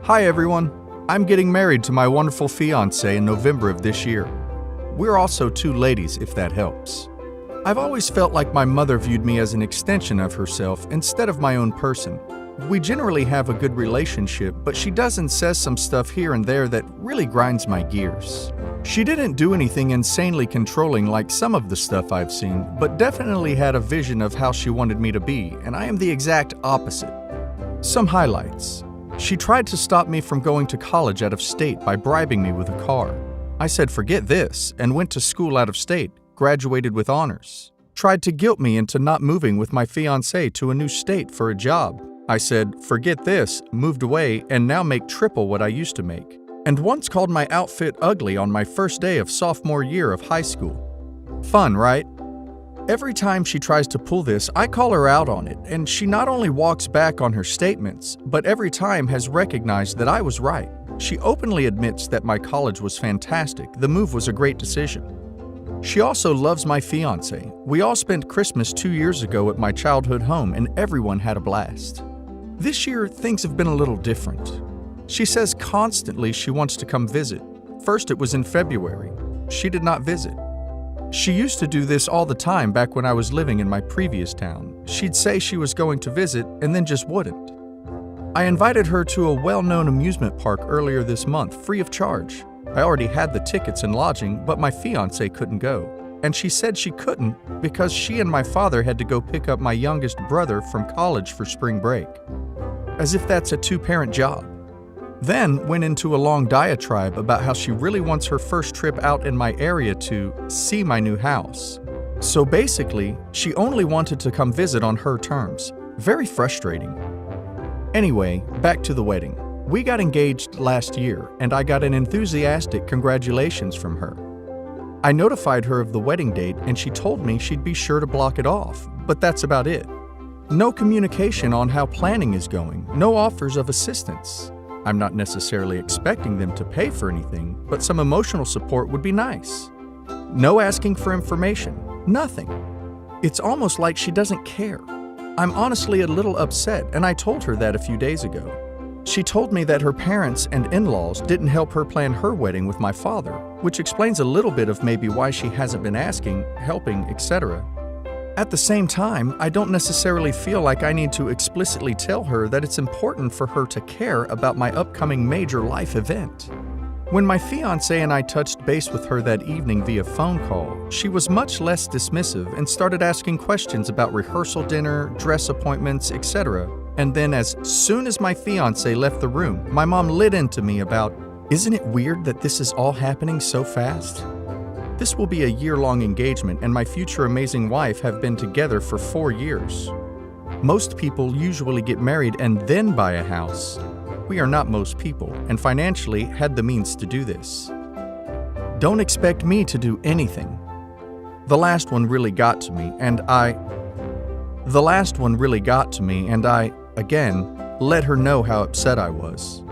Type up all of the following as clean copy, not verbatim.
Hi everyone, I'm getting married to my wonderful fiancée in November of this year. We're also two ladies, if that helps. I've always felt like my mother viewed me as an extension of herself instead of my own person. We generally have a good relationship, but she does and says some stuff here and there that really grinds my gears. She didn't do anything insanely controlling like some of the stuff I've seen, but definitely had a vision of how she wanted me to be, and I am the exact opposite. Some highlights. She tried to stop me from going to college out of state by bribing me with a car. I said forget this and went to school out of state, graduated with honors. Tried to guilt me into not moving with my fiancé to a new state for a job. I said forget this, moved away, and now make triple what I used to make. And once called my outfit ugly on my first day of sophomore year of high school. Fun, right? Every time she tries to pull this, I call her out on it, and she not only walks back on her statements, but every time has recognized that I was right. She openly admits that my college was fantastic, the move was a great decision. She also loves my fiancé. We all spent Christmas 2 years ago at my childhood home, and everyone had a blast. This year, things have been a little different. She says constantly she wants to come visit. First, it was in February. She did not visit. She used to do this all the time back when I was living in my previous town. She'd say she was going to visit and then just wouldn't. I invited her to a well-known amusement park earlier this month, free of charge. I already had the tickets and lodging, but my fiancé couldn't go. And she said she couldn't because she and my father had to go pick up my youngest brother from college for spring break. As if that's a two-parent job. Then went into a long diatribe about how she really wants her first trip out in my area to see my new house. So basically, she only wanted to come visit on her terms. Very frustrating. Anyway, back to the wedding. We got engaged last year, and I got an enthusiastic congratulations from her. I notified her of the wedding date, and she told me she'd be sure to block it off, but that's about it. No communication on how planning is going, no offers of assistance. I'm not necessarily expecting them to pay for anything, but some emotional support would be nice. No asking for information, nothing. It's almost like she doesn't care. I'm honestly a little upset, and I told her that a few days ago. She told me that her parents and in-laws didn't help her plan her wedding with my father, which explains a little bit of maybe why she hasn't been asking, helping, etc. At the same time, I don't necessarily feel like I need to explicitly tell her that it's important for her to care about my upcoming major life event. When my fiancé and I touched base with her that evening via phone call, she was much less dismissive and started asking questions about rehearsal dinner, dress appointments, etc. And then as soon as my fiancé left the room, my mom lit into me about, "Isn't it weird that this is all happening so fast?" This will be a year-long engagement, and my future amazing wife have been together for 4 years. Most people usually get married and then buy a house. We are not most people, and financially had the means to do this. Don't expect me to do anything. The last one really got to me, and I, again, let her know how upset I was.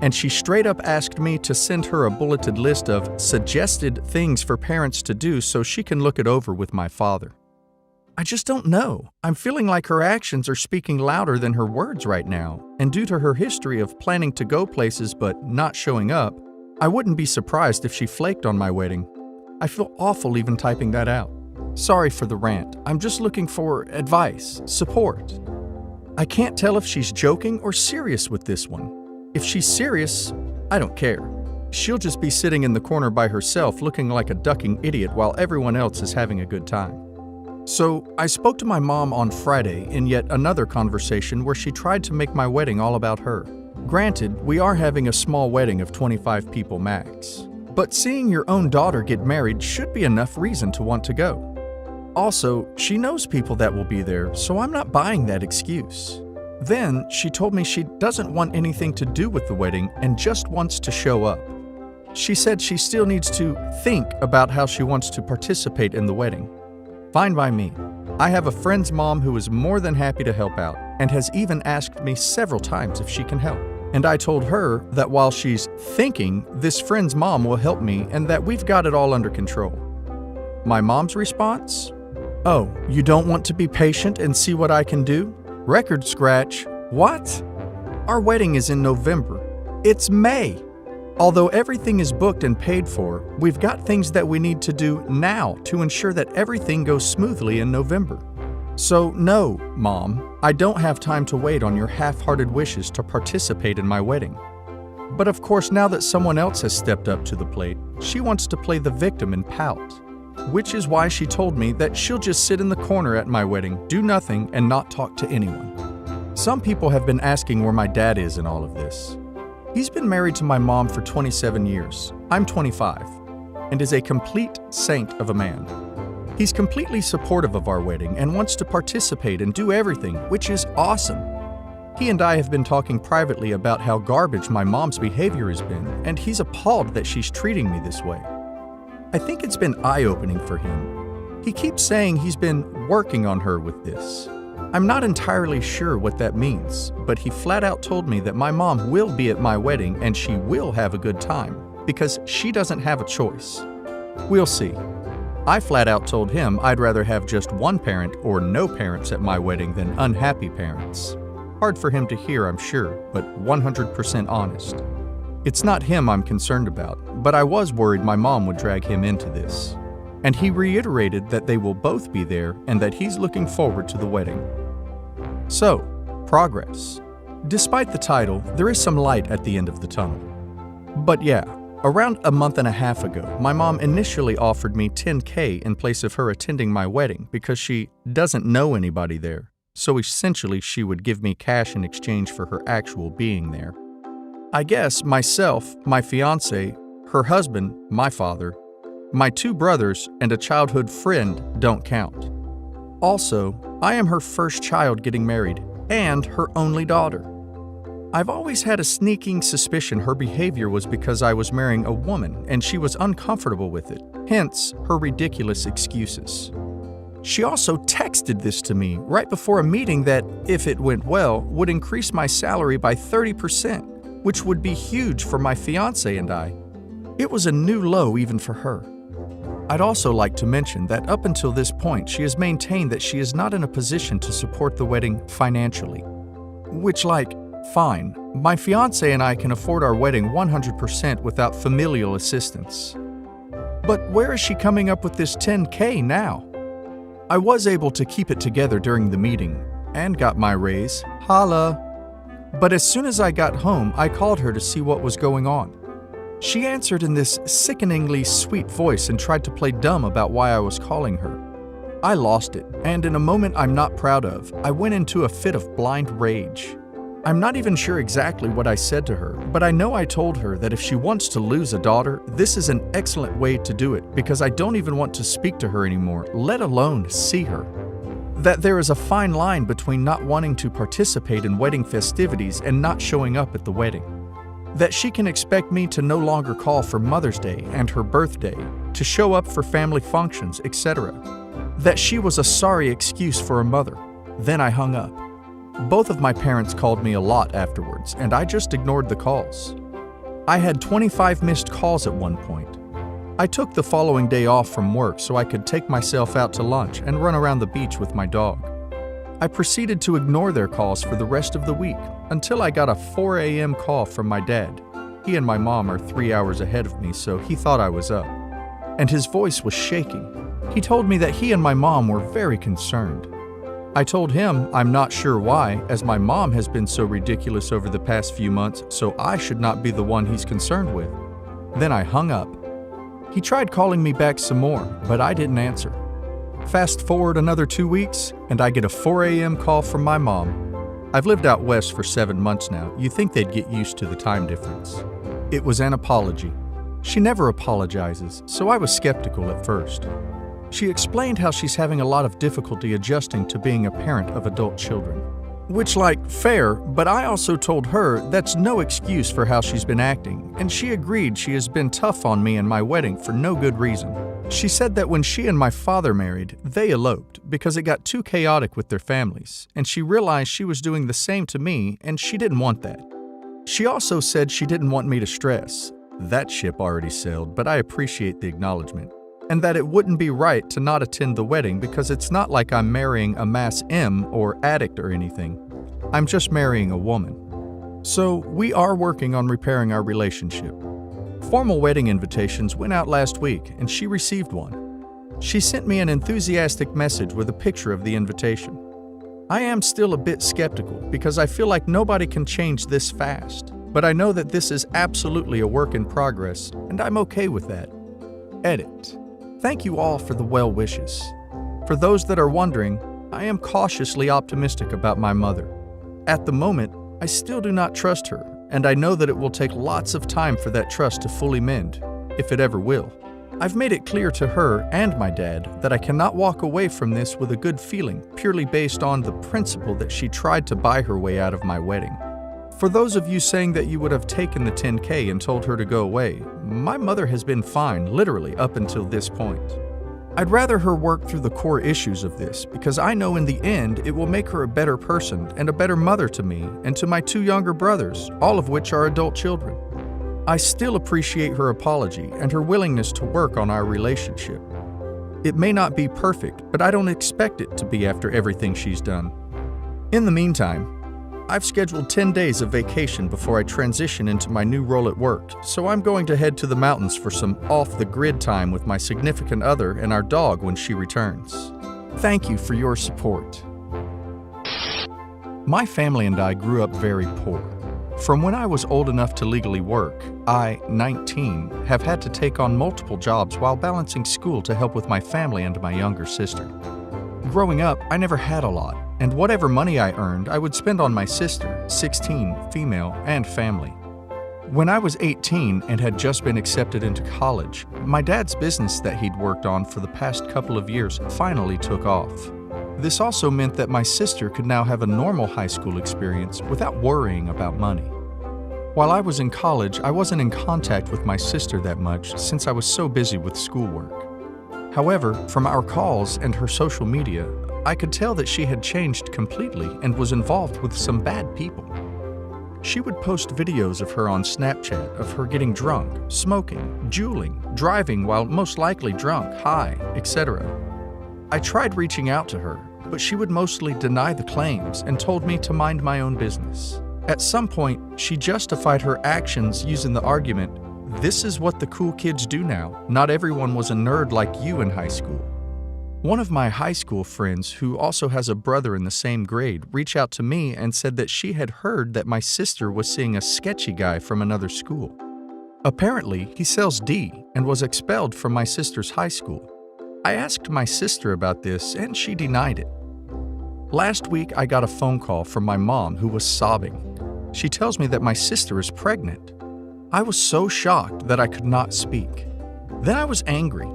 And she straight up asked me to send her a bulleted list of suggested things for parents to do so she can look it over with my father. I just don't know. I'm feeling like her actions are speaking louder than her words right now, and due to her history of planning to go places but not showing up, I wouldn't be surprised if she flaked on my wedding. I feel awful even typing that out. Sorry for the rant. I'm just looking for advice, support. I can't tell if she's joking or serious with this one. If she's serious, I don't care. She'll just be sitting in the corner by herself looking like a ducking idiot while everyone else is having a good time. So, I spoke to my mom on Friday in yet another conversation where she tried to make my wedding all about her. Granted, we are having a small wedding of 25 people max. But seeing your own daughter get married should be enough reason to want to go. Also, she knows people that will be there, so I'm not buying that excuse. Then, she told me she doesn't want anything to do with the wedding and just wants to show up. She said she still needs to think about how she wants to participate in the wedding. Fine by me. I have a friend's mom who is more than happy to help out and has even asked me several times if she can help. And I told her that while she's thinking, this friend's mom will help me and that we've got it all under control. My mom's response? "Oh, you don't want to be patient and see what I can do? Record scratch. What? Our wedding is in November. It's May. Although everything is booked and paid for, we've got things that we need to do now to ensure that everything goes smoothly in November. So no, Mom, I don't have time to wait on your half-hearted wishes to participate in my wedding. But of course, now that someone else has stepped up to the plate, she wants to play the victim and pout. Which is why she told me that she'll just sit in the corner at my wedding, do nothing, and not talk to anyone. Some people have been asking where my dad is in all of this. He's been married to my mom for 27 years. I'm 25, and is a complete saint of a man. He's completely supportive of our wedding and wants to participate and do everything, which is awesome. He and I have been talking privately about how garbage my mom's behavior has been, and he's appalled that she's treating me this way. I think it's been eye-opening for him. He keeps saying he's been working on her with this. I'm not entirely sure what that means, but he flat out told me that my mom will be at my wedding and she will have a good time, because she doesn't have a choice. We'll see. I flat out told him I'd rather have just one parent or no parents at my wedding than unhappy parents. Hard for him to hear, I'm sure, but 100% honest. It's not him I'm concerned about, but I was worried my mom would drag him into this. And he reiterated that they will both be there and that he's looking forward to the wedding. So, progress. Despite the title, there is some light at the end of the tunnel. But yeah, around a month and a half ago, my mom initially offered me $10,000 in place of her attending my wedding because she doesn't know anybody there. So essentially, she would give me cash in exchange for her actual being there. I guess myself, my fiancé, her husband, my father, my 2 brothers, and a childhood friend don't count. Also, I am her first child getting married, and her only daughter. I've always had a sneaking suspicion her behavior was because I was marrying a woman and she was uncomfortable with it, hence her ridiculous excuses. She also texted this to me right before a meeting that, if it went well, would increase my salary by 30%, which would be huge for my fiancé and I. It was a new low even for her. I'd also like to mention that up until this point, she has maintained that she is not in a position to support the wedding financially. Which, fine, my fiancé and I can afford our wedding 100% without familial assistance. But where is she coming up with this $10,000 now? I was able to keep it together during the meeting and got my raise, holla. But as soon as I got home, I called her to see what was going on. She answered in this sickeningly sweet voice and tried to play dumb about why I was calling her. I lost it, and in a moment I'm not proud of, I went into a fit of blind rage. I'm not even sure exactly what I said to her, but I know I told her that if she wants to lose a daughter, this is an excellent way to do it because I don't even want to speak to her anymore, let alone see her. That there is a fine line between not wanting to participate in wedding festivities and not showing up at the wedding. That she can expect me to no longer call for Mother's Day and her birthday, to show up for family functions, etc. That she was a sorry excuse for a mother. Then I hung up. Both of my parents called me a lot afterwards, and I just ignored the calls. I had 25 missed calls at one point. I took the following day off from work so I could take myself out to lunch and run around the beach with my dog. I proceeded to ignore their calls for the rest of the week until I got a 4 a.m. call from my dad. He and my mom are 3 hours ahead of me, so he thought I was up. And his voice was shaking. He told me that he and my mom were very concerned. I told him I'm not sure why, as my mom has been so ridiculous over the past few months, so I should not be the one he's concerned with. Then I hung up. He tried calling me back some more, but I didn't answer. Fast forward another 2 weeks, and I get a 4 a.m. call from my mom. I've lived out west for 7 months now. You'd think they'd get used to the time difference. It was an apology. She never apologizes, so I was skeptical at first. She explained how she's having a lot of difficulty adjusting to being a parent of adult children. Which, fair, but I also told her that's no excuse for how she's been acting, and she agreed she has been tough on me and my wedding for no good reason. She said that when she and my father married, they eloped because it got too chaotic with their families, and she realized she was doing the same to me, and she didn't want that. She also said she didn't want me to stress. That ship already sailed, but I appreciate the acknowledgement. And that it wouldn't be right to not attend the wedding because it's not like I'm marrying a mass M or addict or anything. I'm just marrying a woman. So, we are working on repairing our relationship. Formal wedding invitations went out last week, and she received one. She sent me an enthusiastic message with a picture of the invitation. I am still a bit skeptical because I feel like nobody can change this fast, but I know that this is absolutely a work in progress, and I'm okay with that. Edit. Thank you all for the well wishes. For those that are wondering, I am cautiously optimistic about my mother. At the moment, I still do not trust her, and I know that it will take lots of time for that trust to fully mend, if it ever will. I've made it clear to her and my dad that I cannot walk away from this with a good feeling purely based on the principle that she tried to buy her way out of my wedding. For those of you saying that you would have taken the $10K and told her to go away, my mother has been fine literally up until this point. I'd rather her work through the core issues of this because I know in the end it will make her a better person and a better mother to me and to my 2 younger brothers, all of which are adult children. I still appreciate her apology and her willingness to work on our relationship. It may not be perfect, but I don't expect it to be after everything she's done. In the meantime, I've scheduled 10 days of vacation before I transition into my new role at work, so I'm going to head to the mountains for some off-the-grid time with my significant other and our dog when she returns. Thank you for your support. My family and I grew up very poor. From when I was old enough to legally work, I, 19, have had to take on multiple jobs while balancing school to help with my family and my younger sister. Growing up, I never had a lot, and whatever money I earned, I would spend on my sister, 16, female, and family. When I was 18 and had just been accepted into college, my dad's business that he'd worked on for the past couple of years finally took off. This also meant that my sister could now have a normal high school experience without worrying about money. While I was in college, I wasn't in contact with my sister that much since I was so busy with schoolwork. However, from our calls and her social media, I could tell that she had changed completely and was involved with some bad people. She would post videos of her on Snapchat of her getting drunk, smoking, juuling, driving while most likely drunk, high, etc. I tried reaching out to her, but she would mostly deny the claims and told me to mind my own business. At some point, she justified her actions using the argument, "This is what the cool kids do now. Not everyone was a nerd like you in high school." One of my high school friends, who also has a brother in the same grade, reached out to me and said that she had heard that my sister was seeing a sketchy guy from another school. Apparently, he sells D and was expelled from my sister's high school. I asked my sister about this and she denied it. Last week, I got a phone call from my mom who was sobbing. She tells me that my sister is pregnant. I was so shocked that I could not speak. Then I was angry.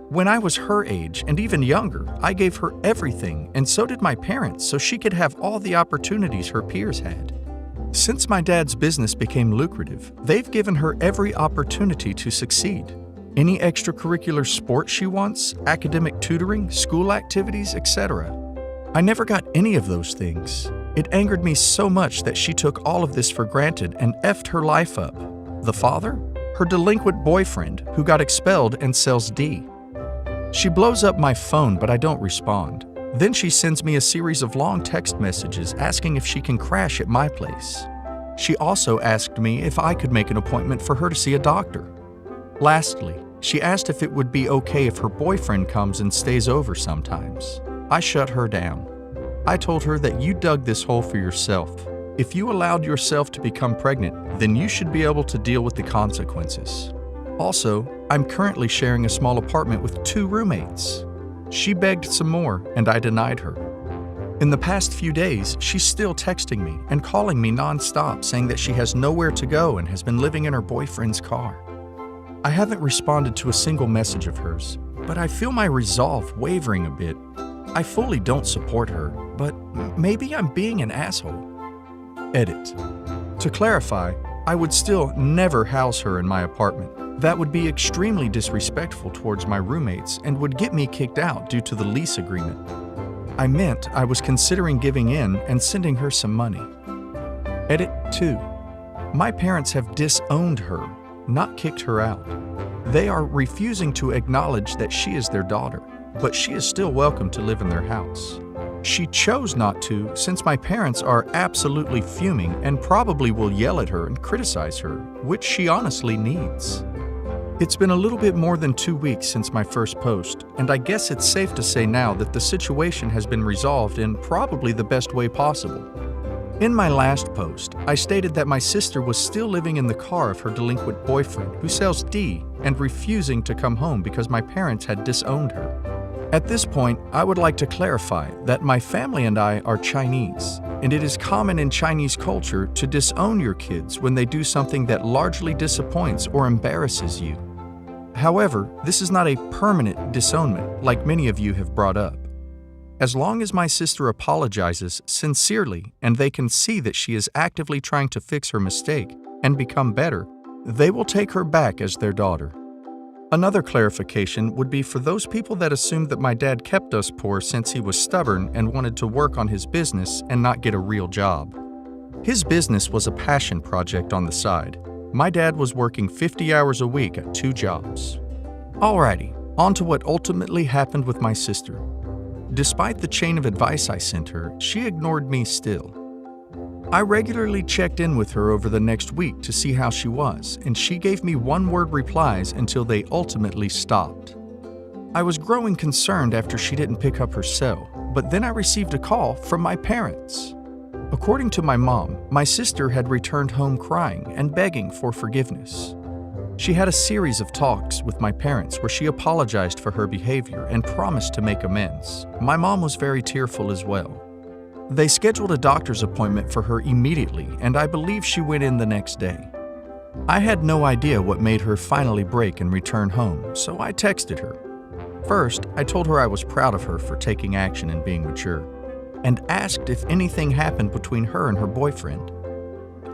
When I was her age and even younger, I gave her everything, and so did my parents, so she could have all the opportunities her peers had. Since my dad's business became lucrative, they've given her every opportunity to succeed. Any extracurricular sport she wants, academic tutoring, school activities, etc. I never got any of those things. It angered me so much that she took all of this for granted and effed her life up. The father? Her delinquent boyfriend, who got expelled and sells D. She blows up my phone, but I don't respond. Then she sends me a series of long text messages asking if she can crash at my place. She also asked me if I could make an appointment for her to see a doctor. Lastly, she asked if it would be okay if her boyfriend comes and stays over sometimes. I shut her down. I told her that you dug this hole for yourself. If you allowed yourself to become pregnant, then you should be able to deal with the consequences. Also, I'm currently sharing a small apartment with 2 roommates. She begged some more, and I denied her. In the past few days, she's still texting me and calling me nonstop, saying that she has nowhere to go and has been living in her boyfriend's car. I haven't responded to a single message of hers, but I feel my resolve wavering a bit. I fully don't support her, but maybe I'm being an asshole. Edit. To clarify, I would still never house her in my apartment. That would be extremely disrespectful towards my roommates and would get me kicked out due to the lease agreement. I meant I was considering giving in and sending her some money. Edit 2. My parents have disowned her, not kicked her out. They are refusing to acknowledge that she is their daughter, but she is still welcome to live in their house. She chose not to since my parents are absolutely fuming and probably will yell at her and criticize her, which she honestly needs. It's been a little bit more than 2 weeks since my first post, and I guess it's safe to say now that the situation has been resolved in probably the best way possible. In my last post, I stated that my sister was still living in the car of her delinquent boyfriend who sells D and refusing to come home because my parents had disowned her. At this point, I would like to clarify that my family and I are Chinese, and it is common in Chinese culture to disown your kids when they do something that largely disappoints or embarrasses you. However, this is not a permanent disownment like many of you have brought up. As long as my sister apologizes sincerely and they can see that she is actively trying to fix her mistake and become better, they will take her back as their daughter. Another clarification would be for those people that assumed that my dad kept us poor since he was stubborn and wanted to work on his business and not get a real job. His business was a passion project on the side. My dad was working 50 hours a week at 2 jobs. Alrighty, on to what ultimately happened with my sister. Despite the chain of advice I sent her, she ignored me still. I regularly checked in with her over the next week to see how she was, and she gave me one-word replies until they ultimately stopped. I was growing concerned after she didn't pick up her cell, but then I received a call from my parents. According to my mom, my sister had returned home crying and begging for forgiveness. She had a series of talks with my parents where she apologized for her behavior and promised to make amends. My mom was very tearful as well. They scheduled a doctor's appointment for her immediately, and I believe she went in the next day. I had no idea what made her finally break and return home, so I texted her. First, I told her I was proud of her for taking action and being mature, and asked if anything happened between her and her boyfriend.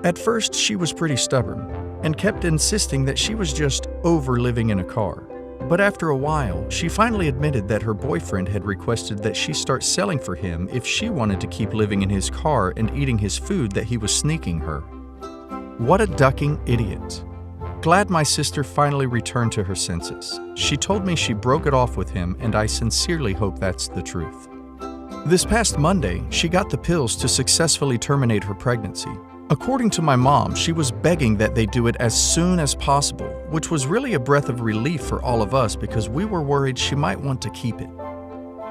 At first, she was pretty stubborn and kept insisting that she was just over living in a car. But after a while, she finally admitted that her boyfriend had requested that she start selling for him if she wanted to keep living in his car and eating his food that he was sneaking her. What a ducking idiot. Glad my sister finally returned to her senses. She told me she broke it off with him, and I sincerely hope that's the truth. This past Monday, she got the pills to successfully terminate her pregnancy. According to my mom, she was begging that they do it as soon as possible, which was really a breath of relief for all of us because we were worried she might want to keep it.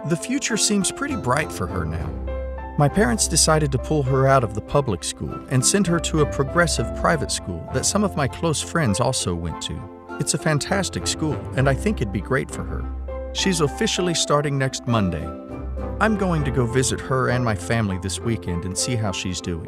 The future seems pretty bright for her now. My parents decided to pull her out of the public school and send her to a progressive private school that some of my close friends also went to. It's a fantastic school, and I think it'd be great for her. She's officially starting next Monday. I'm going to go visit her and my family this weekend and see how she's doing.